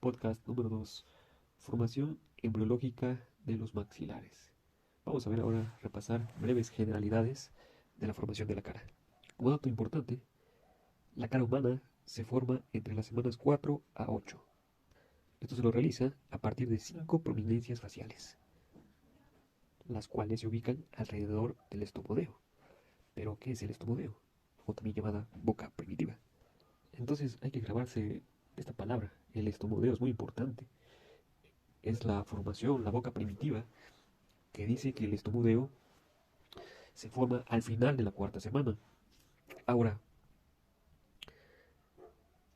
podcast número 2, formación embriológica de los maxilares. Vamos a ver ahora, repasar breves generalidades de la formación de la cara. Como dato importante, la cara humana se forma entre las semanas 4 a 8. Esto se lo realiza a partir de 5 prominencias faciales, las cuales se ubican alrededor del estomodeo. ¿Pero qué es el estomodeo? O también llamada boca primitiva. Entonces hay que grabarse esta palabra. El estomodeo es muy importante. Es la formación, la boca primitiva, que dice que el estomodeo se forma al final de la cuarta semana. Ahora,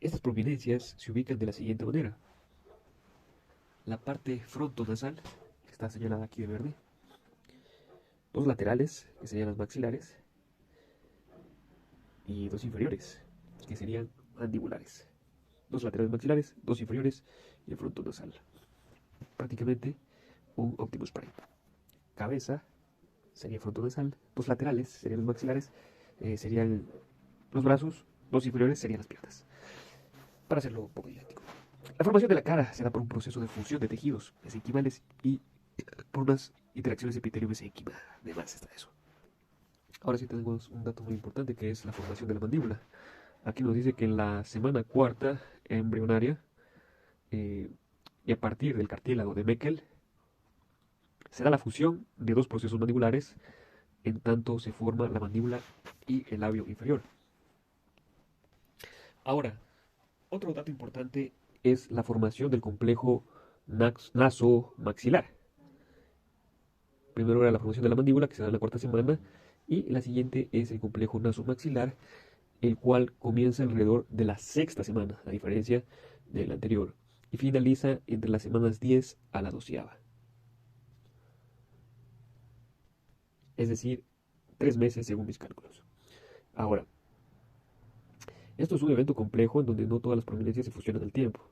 estas prominencias se ubican de la siguiente manera. La parte frontonasal, que está señalada aquí de verde. Dos laterales, que serían las maxilares. Y dos inferiores, que serían mandibulares. Dos laterales maxilares, dos inferiores y el frontonasal. Prácticamente un Optimus Prime. Cabeza sería frontonasal, dos laterales serían los maxilares, serían los brazos, dos inferiores serían las piernas. Para hacerlo un poco didáctico. La formación de la cara se da por un proceso de fusión de tejidos mesenquimales y por unas interacciones epitelio-mesénquima. Además está eso. Ahora sí tenemos un dato muy importante que es la formación de la mandíbula. Aquí nos dice que en la semana cuarta embrionaria y a partir del cartílago de Meckel se da la fusión de dos procesos mandibulares, en tanto se forma la mandíbula y el labio inferior. Ahora, otro dato importante es la formación del complejo nasomaxilar. Primero era la formación de la mandíbula, que se da en la cuarta semana, y la siguiente es el complejo nasomaxilar, el cual comienza alrededor de la sexta semana, a diferencia del anterior, y finaliza entre las semanas 10 a la 12ª. Es decir, 3 meses según mis cálculos. Ahora, esto es un evento complejo en donde no todas las prominencias se fusionan al tiempo.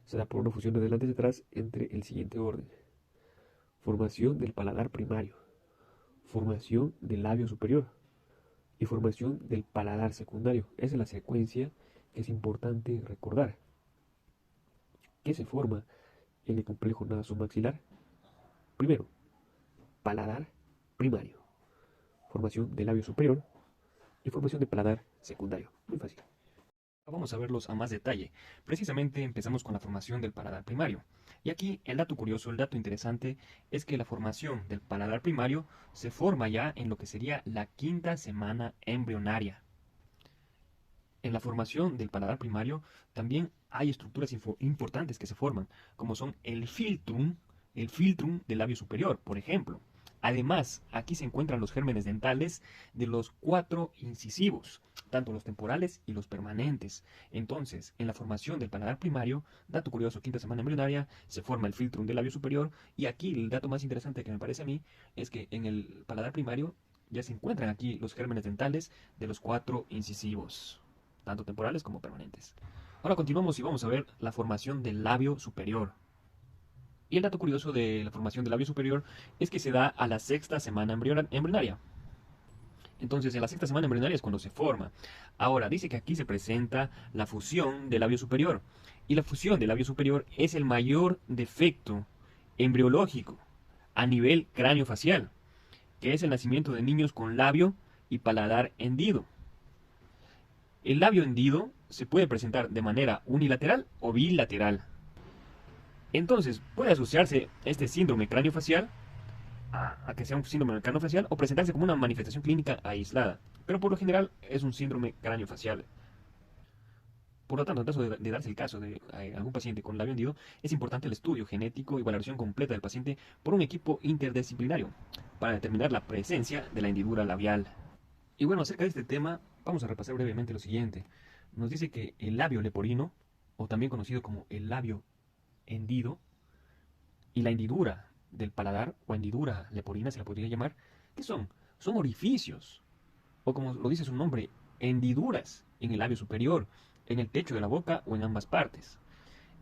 Se da por una fusión de adelante y atrás entre el siguiente orden. Formación del paladar primario, formación del labio superior y formación del paladar secundario. Esa es la secuencia que es importante recordar. ¿Qué se forma en el complejo nasomaxilar? Primero, paladar primario, formación del labio superior y formación del paladar secundario. Muy fácil. Vamos a verlos a más detalle. Precisamente empezamos con la formación del paladar primario. Y aquí el dato curioso, el dato interesante, es que la formación del paladar primario se forma ya en lo que sería la quinta semana embrionaria. En la formación del paladar primario también hay estructuras importantes que se forman, como son el filtrum del labio superior, por ejemplo. Además, aquí se encuentran los gérmenes dentales de los 4 incisivos, tanto los temporales y los permanentes. Entonces, en la formación del paladar primario, dato curioso, quinta semana embrionaria, se forma el filtrum del labio superior. Y aquí el dato más interesante que me parece a mí es que en el paladar primario ya se encuentran aquí los gérmenes dentales de los 4 incisivos, tanto temporales como permanentes. Ahora continuamos y vamos a ver la formación del labio superior. Y el dato curioso de la formación del labio superior es que se da a la sexta semana embrionaria. Entonces, en la sexta semana embrionaria es cuando se forma. Ahora, dice que aquí se presenta la fusión del labio superior. Y la fusión del labio superior es el mayor defecto embriológico a nivel craneofacial, que es el nacimiento de niños con labio y paladar hendido. El labio hendido se puede presentar de manera unilateral o bilateral. Entonces, puede asociarse este síndrome craneofacial a que sea un síndrome craneofacial o presentarse como una manifestación clínica aislada, pero por lo general es un síndrome craneofacial. Por lo tanto, en caso de darse el caso de algún paciente con labio hendido, es importante el estudio genético y valoración completa del paciente por un equipo interdisciplinario para determinar la presencia de la hendidura labial. Y bueno, acerca de este tema, vamos a repasar brevemente lo siguiente. Nos dice que el labio leporino, o también conocido como el labio hendido, y la hendidura del paladar, o hendidura leporina se la podría llamar, ¿qué son? Son orificios, o como lo dice su nombre, hendiduras en el labio superior, en el techo de la boca o en ambas partes.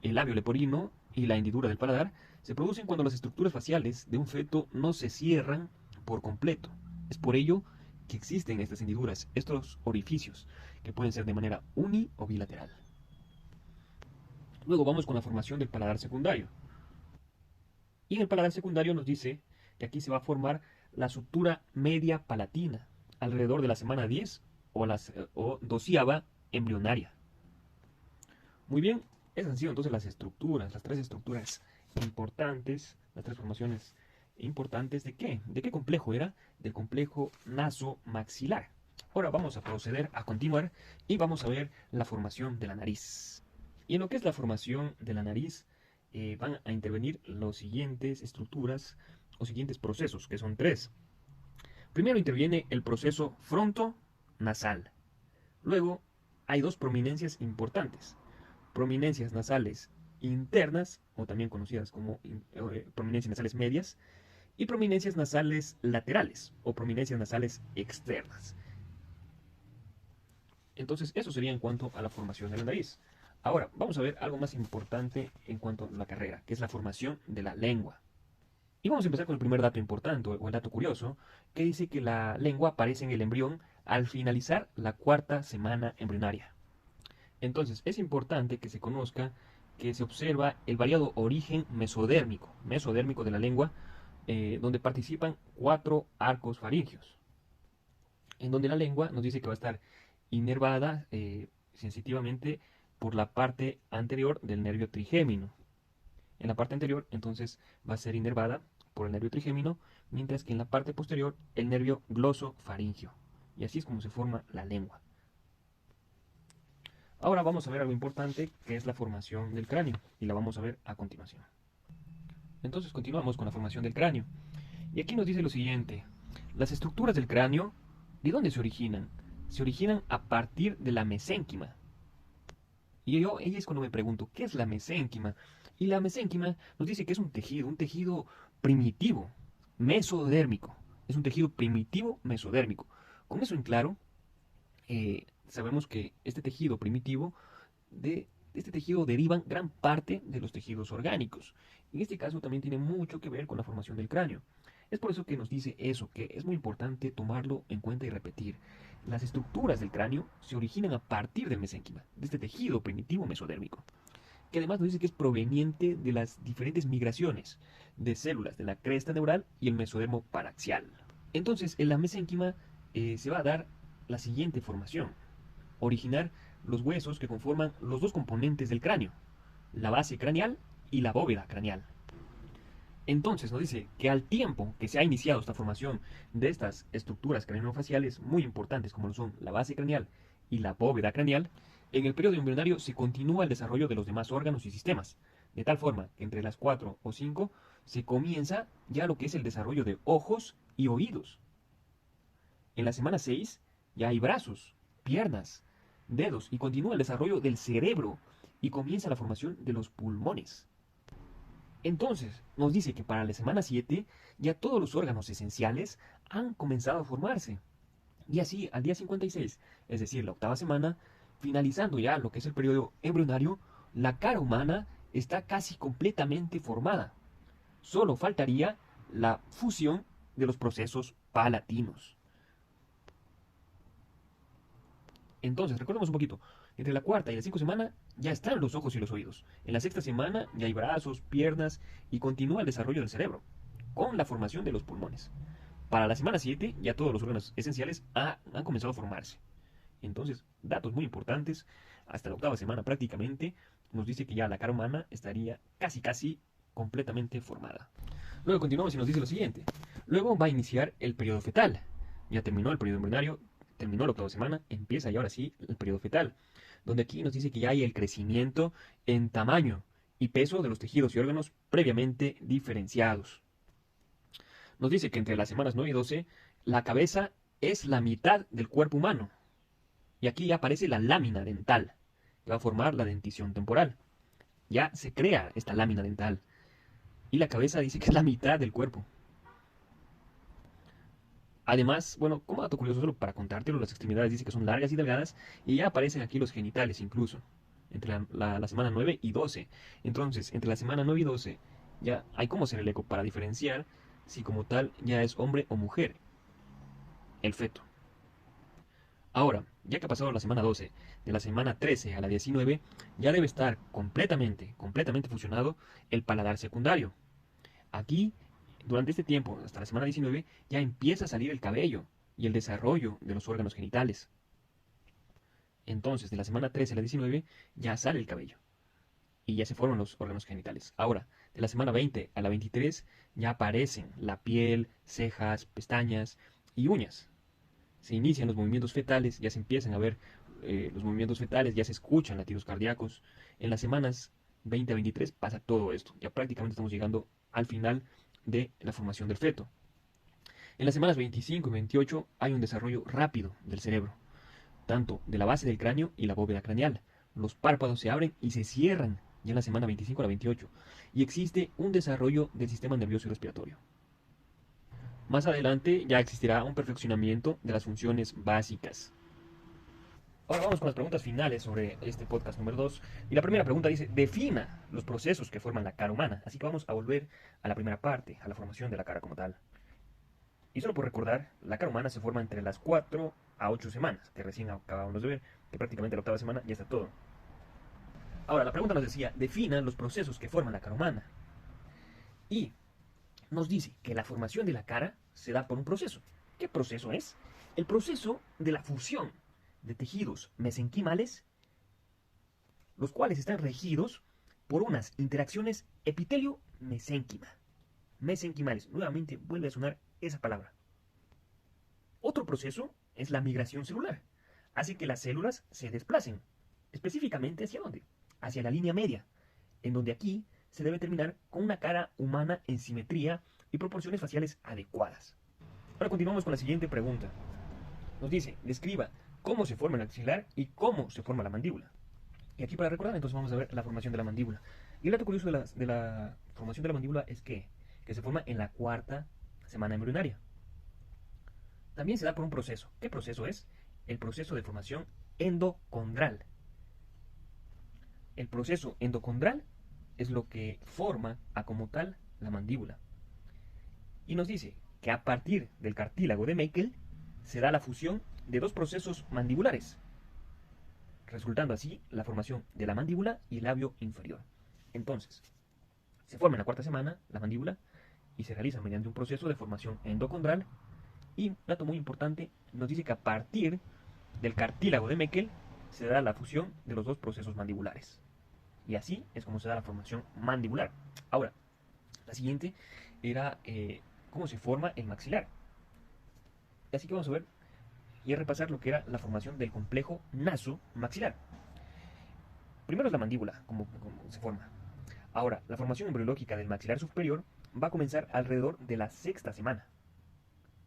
El labio leporino y la hendidura del paladar se producen cuando las estructuras faciales de un feto no se cierran por completo. Es por ello que existen estas hendiduras, estos orificios, que pueden ser de manera uni o bilateral. Luego vamos con la formación del paladar secundario. Y en el paladar secundario nos dice que aquí se va a formar la sutura media palatina alrededor de la semana 10 o doceava embrionaria. Muy bien, esas han sido entonces las estructuras, las tres estructuras importantes, las tres formaciones importantes. ¿De qué? ¿De qué complejo era? Del complejo nasomaxilar. Ahora vamos a proceder a continuar y vamos a ver la formación de la nariz. Y en lo que es la formación de la nariz van a intervenir las siguientes estructuras o siguientes procesos, que son tres. Primero interviene el proceso frontonasal. Luego hay dos prominencias importantes. Prominencias nasales internas, o también conocidas como prominencias nasales medias, y prominencias nasales laterales, o prominencias nasales externas. Entonces, eso sería en cuanto a la formación de la nariz. Ahora, vamos a ver algo más importante en cuanto a la carrera, que es la formación de la lengua. Y vamos a empezar con el primer dato importante, o el dato curioso, que dice que la lengua aparece en el embrión al finalizar la cuarta semana embrionaria. Entonces, es importante que se conozca que se observa el variado origen mesodérmico de la lengua, donde participan 4 arcos faríngeos, en donde la lengua nos dice que va a estar inervada sensitivamente por la parte anterior del nervio trigémino. En la parte anterior, entonces, va a ser inervada por el nervio trigémino, mientras que en la parte posterior, el nervio glosofaríngeo. Y así es como se forma la lengua. Ahora vamos a ver algo importante, que es la formación del cráneo, y la vamos a ver a continuación. Entonces continuamos con la formación del cráneo. Y aquí nos dice lo siguiente: las estructuras del cráneo, ¿de dónde se originan? Se originan a partir de la mesénquima. Y ahí es cuando me pregunto, ¿qué es la mesénquima? Y la mesénquima nos dice que es un tejido primitivo, mesodérmico. Es un tejido primitivo mesodérmico. Con eso en claro, sabemos que este tejido primitivo, de este tejido derivan gran parte de los tejidos orgánicos. En este caso también tiene mucho que ver con la formación del cráneo. Es por eso que nos dice eso, que es muy importante tomarlo en cuenta y repetir. Las estructuras del cráneo se originan a partir del mesénquima, de este tejido primitivo mesodérmico, que además nos dice que es proveniente de las diferentes migraciones de células de la cresta neural y el mesodermo paraxial. Entonces, en la mesénquima se va a dar la siguiente formación: originar los huesos que conforman los dos componentes del cráneo, la base craneal y la bóveda craneal. Entonces nos dice que al tiempo que se ha iniciado esta formación de estas estructuras craneofaciales muy importantes como lo son la base craneal y la bóveda craneal, en el periodo embrionario se continúa el desarrollo de los demás órganos y sistemas, de tal forma que entre las 4 o 5 se comienza ya lo que es el desarrollo de ojos y oídos. En la semana 6 ya hay brazos, piernas, dedos y continúa el desarrollo del cerebro y comienza la formación de los pulmones. Entonces, nos dice que para la semana 7 ya todos los órganos esenciales han comenzado a formarse. Y así, al día 56, es decir, la octava semana, finalizando ya lo que es el periodo embrionario, la cara humana está casi completamente formada. Solo faltaría la fusión de los procesos palatinos. Entonces, recordemos un poquito. Entre la cuarta y la 5 semana ya están los ojos y los oídos. En la sexta semana ya hay brazos, piernas y continúa el desarrollo del cerebro, con la formación de los pulmones. Para la semana 7 ya todos los órganos esenciales han comenzado a formarse. Entonces, datos muy importantes, hasta la octava semana prácticamente, nos dice que ya la cara humana estaría casi completamente formada. Luego continuamos y nos dice lo siguiente. Luego va a iniciar el periodo fetal. Ya terminó el periodo embrionario, terminó la octava semana, empieza y ahora sí el periodo fetal, donde aquí nos dice que ya hay el crecimiento en tamaño y peso de los tejidos y órganos previamente diferenciados. Nos dice que entre las semanas 9 y 12, la cabeza es la mitad del cuerpo humano. Y aquí ya aparece la lámina dental, que va a formar la dentición temporal. Ya se crea esta lámina dental. Y la cabeza dice que es la mitad del cuerpo. Además, bueno, como dato curioso, solo para contártelo, las extremidades dice que son largas y delgadas, y ya aparecen aquí los genitales incluso, entre la semana 9 y 12. Entonces, entre la semana 9 y 12, ya hay cómo hacer el eco para diferenciar si como tal ya es hombre o mujer, el feto. Ahora, ya que ha pasado la semana 12, de la semana 13 a la 19, ya debe estar completamente fusionado el paladar secundario. Aquí, durante este tiempo, hasta la semana 19, ya empieza a salir el cabello y el desarrollo de los órganos genitales. Entonces, de la semana 13 a la 19, ya sale el cabello y ya se forman los órganos genitales. Ahora, de la semana 20 a la 23, ya aparecen la piel, cejas, pestañas y uñas. Se inician los movimientos fetales, ya se empiezan a ver los movimientos fetales, ya se escuchan latidos cardíacos. En las semanas 20 a 23 pasa todo esto. Ya prácticamente estamos llegando al final de la formación del feto. En las semanas 25 y 28 hay un desarrollo rápido del cerebro, tanto de la base del cráneo y la bóveda craneal. Los párpados se abren y se cierran ya en la semana 25 a la 28 y existe un desarrollo del sistema nervioso y respiratorio. Más adelante ya existirá un perfeccionamiento de las funciones básicas. Ahora vamos con las preguntas finales sobre este podcast número 2. Y la primera pregunta dice, defina los procesos que forman la cara humana. Así que vamos a volver a la primera parte, a la formación de la cara como tal. Y solo por recordar, la cara humana se forma entre las 4 a 8 semanas, que recién acabamos de ver, que prácticamente la octava semana ya está todo. Ahora, la pregunta nos decía, defina los procesos que forman la cara humana. Y nos dice que la formación de la cara se da por un proceso. ¿Qué proceso es? El proceso de la fusión de tejidos mesenquimales, los cuales están regidos por unas interacciones epitelio-mesénquima. Mesenquimales, nuevamente vuelve a sonar esa palabra. Otro proceso es la migración celular. Hace que las células se desplacen. ¿Específicamente hacia dónde? Hacia la línea media, en donde aquí se debe terminar con una cara humana en simetría y proporciones faciales adecuadas. Ahora continuamos con la siguiente pregunta. Nos dice, describa cómo se forma el axilar y cómo se forma la mandíbula. Y aquí para recordar, entonces vamos a ver la formación de la mandíbula. Y el dato curioso de la formación de la mandíbula es que se forma en la cuarta semana embrionaria. También se da por un proceso. ¿Qué proceso es? El proceso de formación endocondral. El proceso endocondral es lo que forma a como tal la mandíbula. Y nos dice que a partir del cartílago de Meckel se da la fusión de dos procesos mandibulares, resultando así la formación de la mandíbula y el labio inferior. Entonces, se forma en la cuarta semana la mandíbula y se realiza mediante un proceso de formación endocondral. Y un dato muy importante, nos dice que a partir del cartílago de Meckel se da la fusión de los dos procesos mandibulares. Y así es como se da la formación mandibular. Ahora, la siguiente era cómo se forma el maxilar. Así que vamos a ver y a repasar lo que era la formación del complejo naso-maxilar. Primero es la mandíbula, cómo se forma. Ahora, la formación embriológica del maxilar superior va a comenzar alrededor de la sexta semana.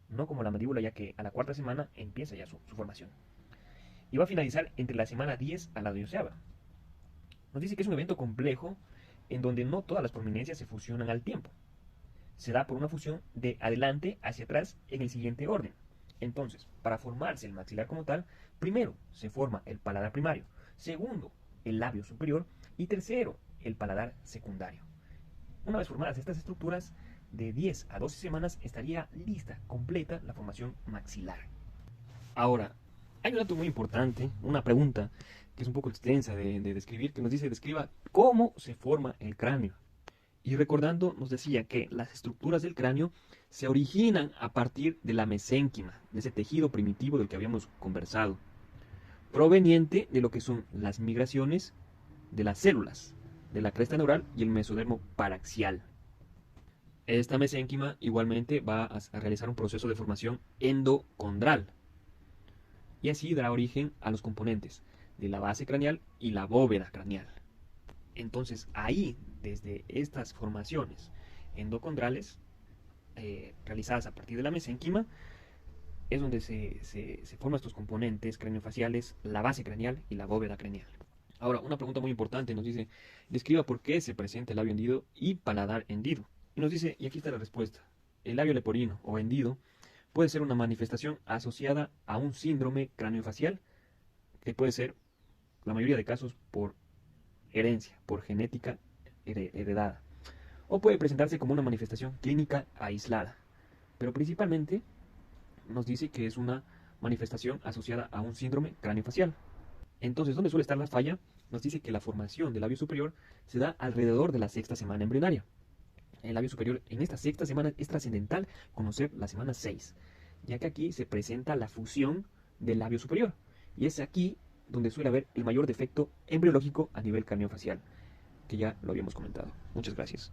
No como la mandíbula, ya que a la cuarta semana empieza ya su formación. Y va a finalizar entre la semana 10 a la 12ª. Nos dice que es un evento complejo en donde no todas las prominencias se fusionan al tiempo. Se da por una fusión de adelante hacia atrás en el siguiente orden. Entonces, para formarse el maxilar como tal, primero se forma el paladar primario, segundo el labio superior y tercero el paladar secundario. Una vez formadas estas estructuras, de 10 a 12 semanas estaría lista, completa la formación maxilar. Ahora, hay un dato muy importante, una pregunta que es un poco extensa de describir, que nos dice, describa cómo se forma el cráneo. Y recordando, nos decía que las estructuras del cráneo se originan a partir de la mesénquima, de ese tejido primitivo del que habíamos conversado, proveniente de lo que son las migraciones de las células, de la cresta neural y el mesodermo paraxial. Esta mesénquima igualmente va a realizar un proceso de formación endocondral, y así dará origen a los componentes de la base craneal y la bóveda craneal. Entonces ahí, desde estas formaciones endocondrales realizadas a partir de la mesénquima, es donde se forman estos componentes craneofaciales, la base craneal y la bóveda craneal. Ahora, una pregunta muy importante nos dice, describa por qué se presenta el labio hendido y paladar hendido. Y nos dice, y aquí está la respuesta, el labio leporino o hendido puede ser una manifestación asociada a un síndrome craneofacial que puede ser, la mayoría de casos, por herencia, por genética heredada. O puede presentarse como una manifestación clínica aislada. Pero principalmente nos dice que es una manifestación asociada a un síndrome craneofacial. Entonces, ¿dónde suele estar la falla? Nos dice que la formación del labio superior se da alrededor de la sexta semana embrionaria. El labio superior en esta sexta semana es trascendental conocer la semana 6, ya que aquí se presenta la fusión del labio superior. Y es aquí donde suele haber el mayor defecto embriológico a nivel craneofacial, que ya lo habíamos comentado. Muchas gracias.